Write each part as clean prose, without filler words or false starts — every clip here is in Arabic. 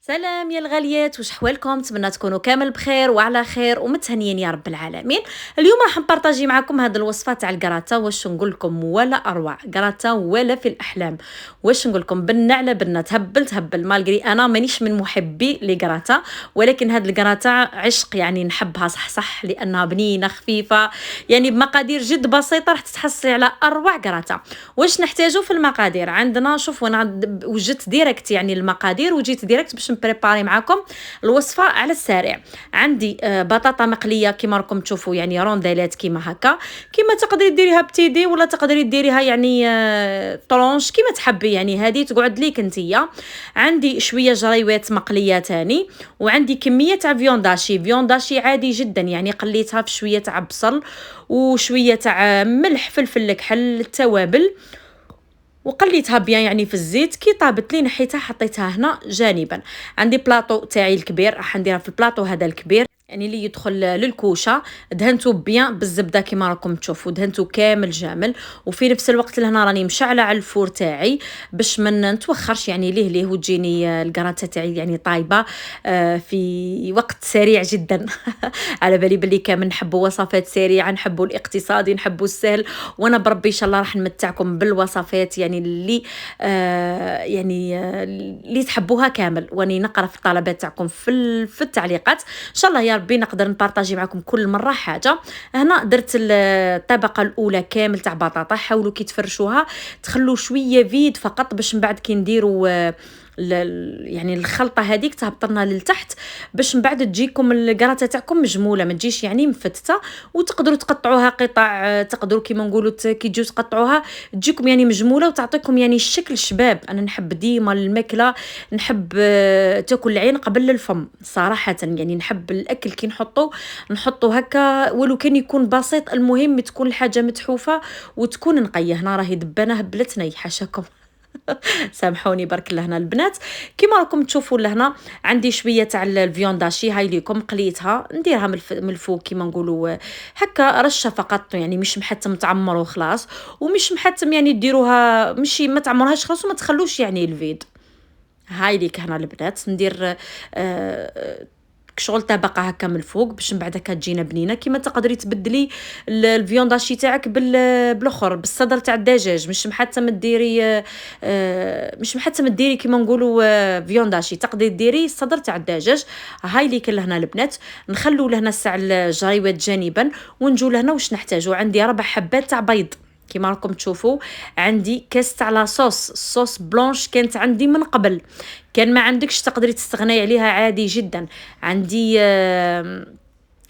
سلام يا الغاليات، واش حوالكم؟ نتمنى تكونوا كامل بخير وعلى خير ومتهنيين يا رب العالمين. اليوم راح نبارطاجي معكم هذه الوصفه تاع الكراتا. واش نقول لكم ولا اروع كراتا ولا في الاحلام. واش نقول لكم بنه على بنه، تهبل مالغري انا مانيش من محبي لي كراتا، ولكن هذه الكراتا عشق، يعني نحبها صح لانها بنينه خفيفه، يعني بمقادير جد بسيطه راح تتحصلي على اروع كراتا. واش نحتاجو في المقادير؟ عندنا شوفوا انا وجدت ديريكت يعني المقادير وجيت ديريكت باش نبريباري معاكم الوصفه على السريع. عندي بطاطا مقليه كيما راكم تشوفوا، يعني رونديلات كيما هكا، كيما تقدري ديريها بتيدي ولا تقدري ديريها يعني طرونش كيما تحبي، يعني هذه تقعد ليك نتيا. عندي شويه جريوات مقليه تاني، وعندي كميه تاع فيونداشي عادي جدا، يعني قليتها في شويه تاع بصل وشويه تاع ملح فلفل الكحل التوابل، وقليتها بيان يعني في الزيت. كي طابت لي نحيتها حطيتها هنا جانبا. عندي بلاطو تاعي الكبير راح نديرها في البلاطو هذا الكبير، يعني اللي يدخل للكوشه. دهنته بيان بالزبده كيما راكم تشوفوا، دهنته كامل جامل. وفي نفس الوقت لهنا راني مشعله على الفور تاعي باش ما نتوخرش، يعني ليه وتجيني الكراته تاعي يعني طايبه في وقت سريع جدا. على بالي بلي كامل نحبوا وصفات سريعه، نحبوا الاقتصادي، نحبوا السهل، وانا بربي ان شاء الله راح نمتعكم بالوصفات يعني اللي اللي تحبوها كامل. واني نقرا في الطلبات تاعكم في التعليقات ان شاء الله يا ربي نقدر نبارطاجي معكم كل مره حاجه. هنا درت الطبقه الاولى كامل تاع بطاطا، حاولوا كي تفرشوها تخلوا شويه فيد فقط باش من بعد كي نديروا يعني الخلطه هذيك تهبط لنا للتحت، باش من بعد تجيكم الكراته تاعكم مجموله، ما تجيش يعني مفتته. وتقدروا تقطعوها قطع، تقدروا كيما نقولوا كي تجيو تقطعوها تجيكم يعني مجموله وتعطيكم يعني الشكل شباب. انا نحب ديما الماكله، نحب تاكل العين قبل الفم صراحه، يعني نحب الاكل كي نحطو هكا ولو كان يكون بسيط، المهم تكون الحاجه متحوفه وتكون نقيه. هنا راهي دبانه هبلتني حاشاكم. سامحوني برك لهنا البنات. كيما راكم تشوفوا لهنا عندي شويه تاع الفيونداشي، هاي ليكم قليتها نديرها من الفوق كيما نقولوا هكا رشه فقط، يعني مش محتم تعمروا خلاص، ومش محتم يعني ديروها مشي ما تعمرهاش خلاص وما تخلوش يعني الفيد. هاي ليك هنا البنات ندير شغل طبقه هكا من الفوق باش من بعد هكا تجينا بنينه. كيما تقدري تبدلي الفيونداشي تاعك بالاخر بالصدر تاع الدجاج، مش محتم ديري كيما نقولوا فيونداشي، تقدري ديري الصدر تاع الدجاج. هاي ليك لهنا البنات. نخلو لهنا الساع الجريوات جانبا، ونجو لهنا واش نحتاجو. عندي 4 حبات تاع بيض كيما راكم تشوفوا. عندي كاس تاع لاصوص، صوص بلونش كانت عندي من قبل، كان ما عندكش تقدري تستغني عليها عادي جدا. عندي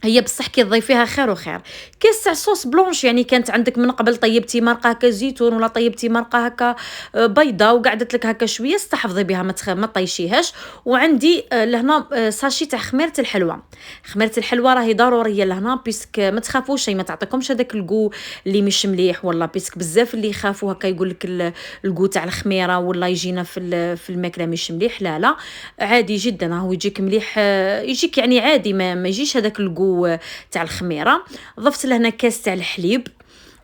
هي بصح كي تضيفيها خير وخير. كاس تاع صوص بلونش يعني كانت عندك من قبل، طيبتي مرقه هكا زيتون ولا طيبتي مرقه هكا بيضه وقعدت لك هكا شويه، استحفظي بها ما طيشيهاش. وعندي لهنا ساشي تاع خميره الحلوى. خميره الحلوى راهي ضروريه لهنا، بيسك ما تخافوش ما تعطيكمش هذاك الكو اللي مش مليح، والله بيسك بزاف اللي يخافوا هكا يقول لك الكو تاع الخميره ولا يجينا في الماكله مش مليح. لا عادي جدا راهو يجيك مليح، يجيك يعني عادي، ما يجيش هذاك الكو تاع الخميره. ضفت لهنا كاس تاع الحليب.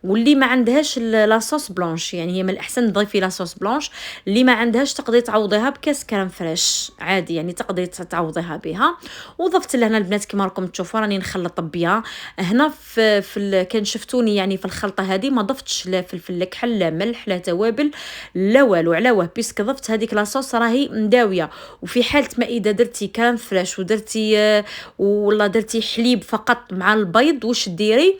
واللي ما عندهاش لاصوص بلونش يعني هي من الاحسن تضيفي لاصوص بلونش، اللي ما عندهاش تقدري تعوضيها بكاس كريم فريش عادي، يعني تقدري تعوضيها بها. وضفت لهنا البنات كيما راكم تشوفوا راني نخلط بيان. هنا كان شفتوني يعني في الخلطه هذه ما ضفتش لا فلفل لا كحل لا ملح لا توابل لا والو، على واه بيسك ضفت هذيك لاصوص راهي مداويه. وفي حاله ما اذا درتي كريم فريش ودرتي ولا درتي حليب فقط مع البيض، واش ديري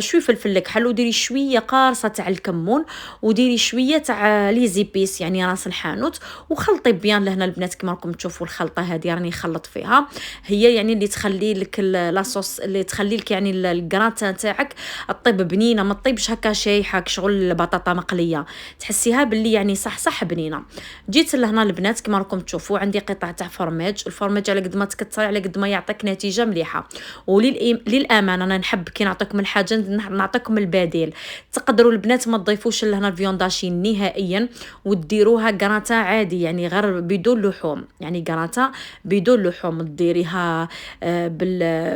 شويه فلفل الكحل، وديري شويه قارصه تاع الكمون، وديري شويه تاع لي زيبيس يعني راس الحانوت، وخلطي بيان لهنا البنات كيما راكم تشوفوا. الخلطه هذه راني نخلط فيها، هي يعني اللي تخلي لك لاصوص، اللي تخلي لك يعني الكراتان تاعك طيب بنينه، ما طيبش هكا شايحه شغل البطاطا مقليه، تحسيها باللي يعني صح بنينه. جيت لهنا البنات كيما راكم تشوفوا عندي قطع تاع فرماج. الفرماج على قد ما تكثري على قد ما يعطيك نتيجه مليحه. وللامانه انا نحب كي نعطيكم الحاجه نعطيكم البديل. تقدروا البنات ما تضيفوش لهنا الفيونداشي نهائيا وديروها كراتان عادي، يعني غير بدون لحوم، يعني كراتان بدون لحوم، ديريها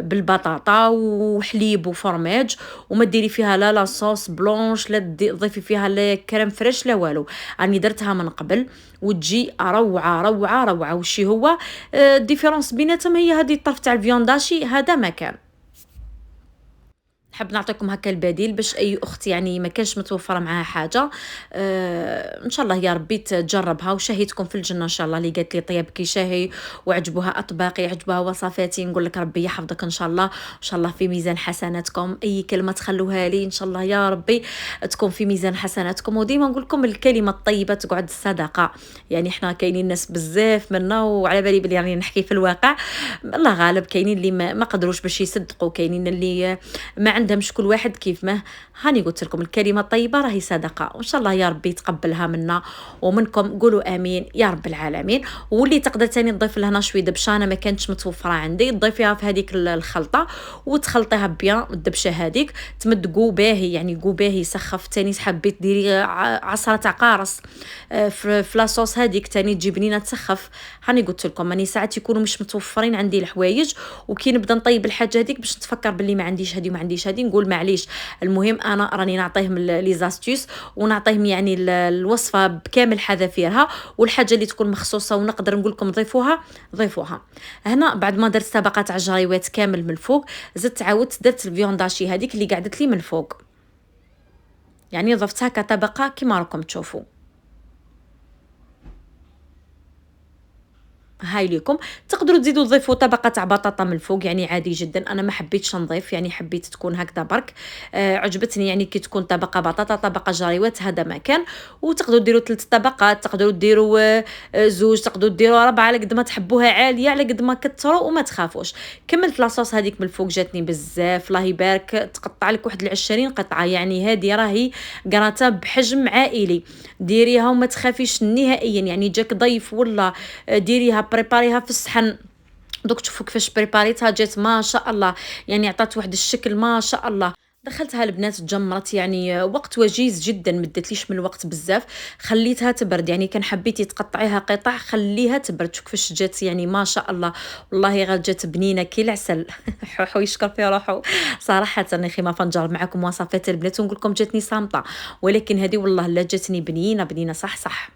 بالبطاطا وحليب وفرماج، وما ديري فيها لا لاصوص بلونش لا تضيفي فيها لا كريم فريش لا والو. راني درتها من قبل وتجي روعه روعه روعه. وشي هو الديفيرونس بيناتهم هي هذه الطرف تاع الفيونداشي هذا ما كان. نحب نعطيكم هكا البديل باش اي اخت يعني ما كانش متوفره معاها حاجه، ان شاء الله يا ربي تجربها وشهيتكم في الجنه ان شاء الله. اللي قالت لي طيب كي شاهي وعجبوها اطباقي عجبوها وصفاتي، نقول لك ربي يحفظك ان شاء الله، ان شاء الله في ميزان حسناتكم. اي كلمه تخلوها لي ان شاء الله يا ربي تكون في ميزان حسناتكم. وديما نقول لكم الكلمه الطيبه تقعد الصدقه، يعني احنا كاينين ناس بزاف منا وعلى بالي بلي راني نحكي في الواقع، الله غالب كاينين اللي ما قدروش باش يصدقوا، كاينين اللي ما عندهمش، كل واحد كيف ما. هاني قلت لكم الكلمه الطيبه راهي صدقه، وان شاء الله يا ربي يتقبلها منا ومنكم، قولوا امين يا رب العالمين. واللي تقدر تاني تضيف لهنا شويه دبشانه ما كانتش متوفره عندي، تضيفيها في هذيك الخلطه وتخلطيها بيان الدبشه هذيك، تمد باهي يعني باهي يسخف. تاني حبيت ديري عصره تاع قارص في لاصوص هذيك تاني تجي بنينه تسخف. هاني قلت لكم راني ساعات يكونوا مش متوفرين عندي الحوايج وكي نبدا نطيب الحاجه هذيك باش نتفكر باللي ما عنديش هذه وما عنديش هذه، نقول معليش. المهم انا راني نعطيهم لي زاستيوس ونعطيهم يعني الوصفه بكامل حذافيرها، والحاجه اللي تكون مخصوصه ونقدر نقول لكم ضيفوها. هنا بعد ما درت طبقه تاع الجريوات كامل من الفوق، زدت عاودت درت الفيونداشي هذيك اللي قعدت لي من الفوق، يعني ضفتها كطبقه كما راكم تشوفوا. هاي ليكم. تقدروا تزيدوا تضيفوا طبقه تاع بطاطا من الفوق، يعني عادي جدا. انا ما حبيتش نضيف، يعني حبيت تكون هكذا برك. عجبتني يعني كي تكون طبقه بطاطا طبقه جريوات هذا ما كان. وتقدروا ديروا 3 طبقات، تقدروا ديروا زوج، تقدروا ديروا 4 على قد ما تحبوها عاليه، على قد ما كثروا وما تخافوش. كملت لاصوص هذيك من الفوق جاتني بزاف الله يبارك، تقطع لك واحد 20 قطعه، يعني هذه راهي كراتان بحجم عائلي. ديريها وما تخافيش نهائيا، يعني جاك ضيف ولا ديريها بريباريها في الصحن. دوك تشوفوا كيفاش بريباريتها جات ما شاء الله، يعني عطات واحد الشكل ما شاء الله. دخلتها البنات تجمرت يعني وقت وجيز جدا، مدتليش من الوقت بزاف، خليتها تبرد. يعني كان حبيتي تقطعيها قطع خليها تبرد. شوف كيفاش جات يعني ما شاء الله، والله غير جات بنينه كي العسل. حوحو يشكر في روحو صراحه. انا خي ما فنجرب معكم وصفات البنات ونقول لكم جاتني صامته، ولكن هذه والله لا جاتني بنينه صح.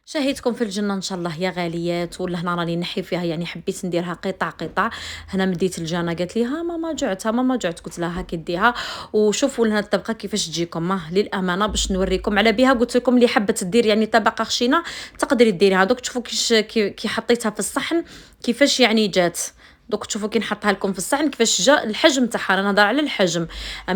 شهيتكم في الجنه ان شاء الله يا غاليات. ولا هنا راني نحي فيها، يعني حبيت نديرها قطع. هنا مديت الجانا قالت لي ها ماما جعت، قلت لها هاكي ديها وشوفوا لنا الطبقه كيفاش تجيكم. للامانه باش نوريكم على بها، قلت لكم اللي حابه تدير يعني طبقه خشينه تقدري ديريها. دوك تشوفوا كي حطيتها في الصحن كيفاش يعني جات. دوك تشوفوا كي نحطها لكم في الصحن كيفاش جا الحجم تاعها. انا نهضر على الحجم،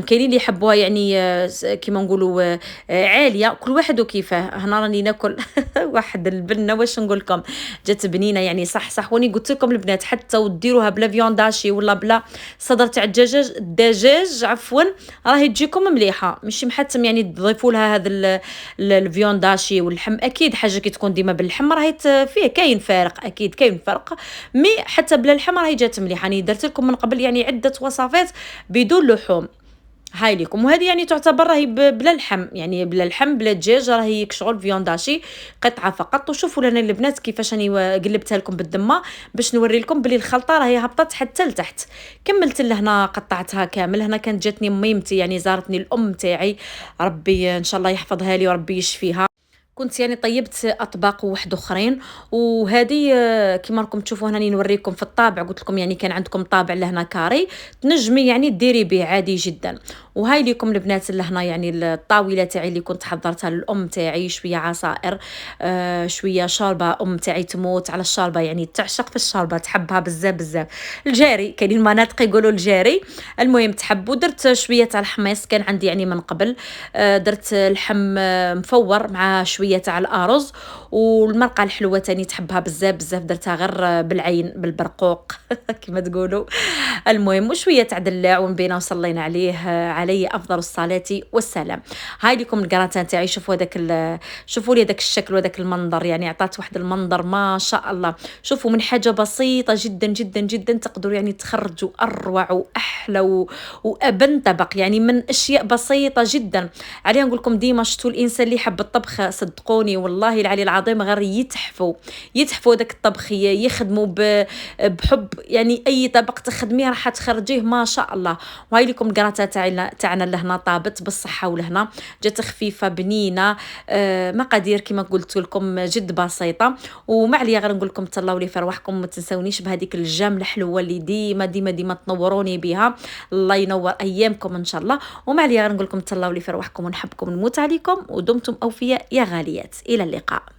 كاينين اللي يحبوها يعني كيما نقولوا عاليه، كل واحد وكيفاه. هنا راني ناكل واحد البنه واش نقول لكم جات بنينه يعني صح. واني قلت لكم البنات حتى وديروها بلا فيونداشي ولا بلا صدر تاع الدجاج عفوا راهي تجيكم مليحه، ماشي محتم يعني تضيفوا لها هذا الفيونداشي واللحم. اكيد حاجه كي تكون ديما باللحم راهي فيه كاين فارق، اكيد كاين فرق، مي حتى بلا اللحم راهي جات مليحه. راني درت لكم من قبل يعني عده وصفات بدون لحوم. هاي ليكم. وهذه يعني تعتبر راهي بلا لحم، يعني بلا لحم بلا دجاج، راهي كشغل فيونداشي قطعه فقط. وشوفوا لنا البنات كيفاش راني قلبتها لكم بالدمه باش نوري لكم بلي الخلطه راهي هبطت حتى لتحت. كملت لهنا قطعتها كامل. هنا كانت جاتني ميمتي يعني زارتني الام تاعي، ربي ان شاء الله يحفظها لي وربي يشفيها. كنت يعني طيبت اطباق واحد اخرين، وهذه كما راكم تشوفوا هنا نوريكم في الطابع. قلت لكم يعني كان عندكم طابع لهنا كاري تنجمي يعني ديري به عادي جدا. وهاي ليكم البنات لهنا يعني الطاوله تاعي اللي كنت حضرتها للام تاعي، شويه عصائر شويه شوربه. ام تاعي تموت على الشوربه، يعني تعشق في الشوربه تحبها بزاف. الجاري كاينين مناطق يقولوا الجاري، المهم تحب. ودرت شويه تاع الحميص كان عندي يعني من قبل، درت اللحم مفور مع شويه تاع الارز، والمرقه الحلوه تاني تحبها بزاف درتها غير بالعين بالبرقوق كما تقولوا. المهم وشويه تاع دلاع ونبينا وصلينا عليه على عليه افضل الصلاه والسلام. هاي لكم الكراتان تاعي. شوفوا لي داك الشكل وداك المنظر، يعني عطات واحد المنظر ما شاء الله. شوفوا من حاجه بسيطه جدا جدا جدا تقدروا يعني تخرجوا اروع واحلى وابن طبق، يعني من اشياء بسيطه جدا. عليها نقول لكم ديما شفتوا الانسان اللي يحب الطبخ صدقوني والله العلي العظيم غير يتحفوا داك الطبخ، يخدموا بحب، يعني اي طبق تخدميه راح تخرجيه ما شاء الله. وهاي لكم الكراطه تاعنا لهنا طابت بالصحه ولهنا، جات خفيفه بنينه. مقادير كما قلت لكم جد بسيطه. وما عليا غير نقول لكم تهلاو لي في رواحكم، ما تنسونيش بهذيك الجام الحلوه اللي ديما ديما ديما تنوروني بها. الله ينور ايامكم ان شاء الله. وما عليا غير نقول لكم تهلاو لي في رواحكم ونحبكم نموت عليكم، ودمتم اوفياء يا غاليات. الى اللقاء.